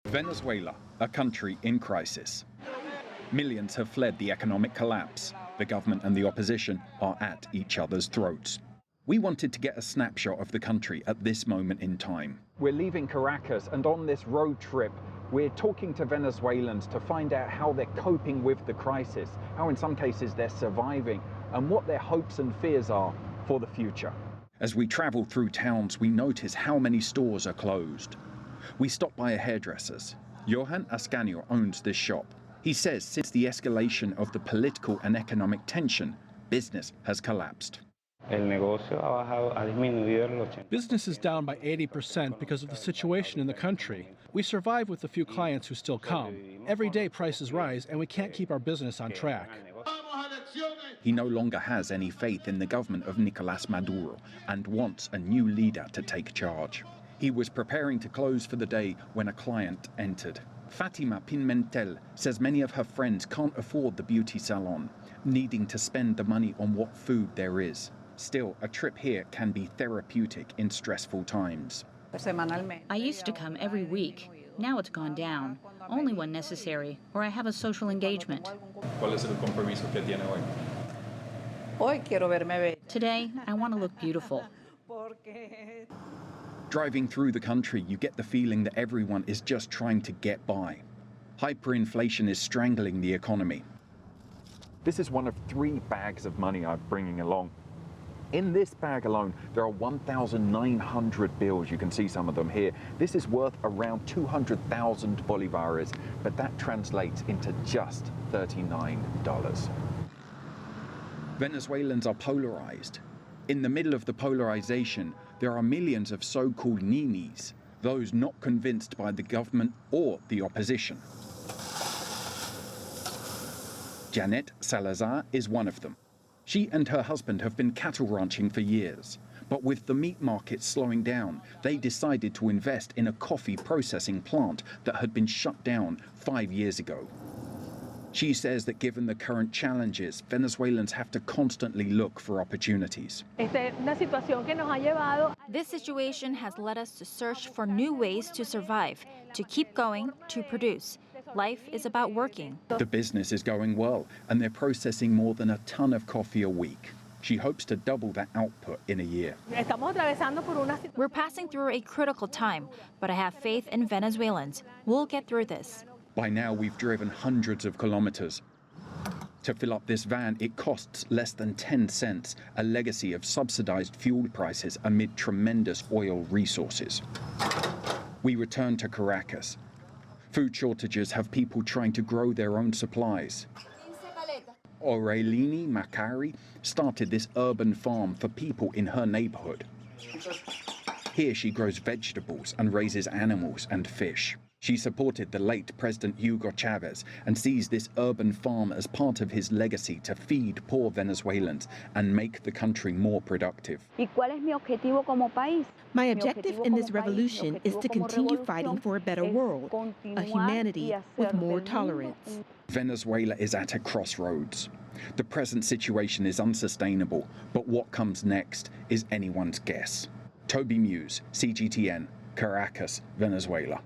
Venezuela, a country in crisis. Millions have fled the economic collapse. The government and the opposition are at each other's throats. We wanted to get a snapshot of the country at this moment in time. We're leaving Caracas, and on this road trip, we're talking to Venezuelans to find out how they're coping with the crisis, how in some cases they're surviving, and what their hopes and fears are for the future. As we travel through towns, we notice how many stores are closed. We stop by a hairdresser's. JHOAN ASCANIO owns this shop. He says since the escalation of the political and economic tension, business has collapsed. Business is down by 80% because of the situation in the country. We survive with the few clients who still come. Every day prices rise and we can't keep our business on track. He no longer has any faith in the government of Nicolás Maduro and wants a new leader to take charge. He was preparing to close for the day when a client entered. Fatima Pimentel says many of her friends can't afford the beauty salon, needing to spend the money on what food there is. Still, a trip here can be therapeutic in stressful times. I used to come every week. Now it's gone down, only when necessary, or I have a social engagement. Today, I want to look beautiful. Driving through the country, you get the feeling that everyone is just trying to get by. Hyperinflation is strangling the economy. This is one of 3 bags of money I'm bringing along. In this bag alone, there are 1,900 bills. You can see some of them here. This is worth around 200,000 bolivares, but that translates into just $39. Venezuelans are polarized. In the middle of the polarization, there are millions of so-called ninis, those not convinced by the government or the opposition. Janet Salazar is one of them. She and her husband have been cattle ranching for years, but with the meat market slowing down, they decided to invest in a coffee processing plant that had been shut down 5 years ago. She says that given the current challenges, Venezuelans have to constantly look for opportunities. This situation has led us to search for new ways to survive, to keep going, to produce. Life is about working. The business is going well, and they're processing more than a ton of coffee a week. She hopes to double that output in a year. We're passing through a critical time, but I have faith in Venezuelans. We'll get through this. By now, we've driven hundreds of kilometers. To fill up this van, it costs less than 10 cents, a legacy of subsidized fuel prices amid tremendous oil resources. We return to Caracas. Food shortages have people trying to grow their own supplies. ORAILENE MACARRI started this urban farm for people in her neighborhood. Here she grows vegetables and raises animals and fish. She supported the late President Hugo Chavez and sees this urban farm as part of his legacy to feed poor Venezuelans and make the country more productive. My objective in this revolution is to continue fighting for a better world, a humanity with more tolerance. Venezuela is at a crossroads. The present situation is unsustainable, but what comes next is anyone's guess. Toby Muse, CGTN, Caracas, Venezuela.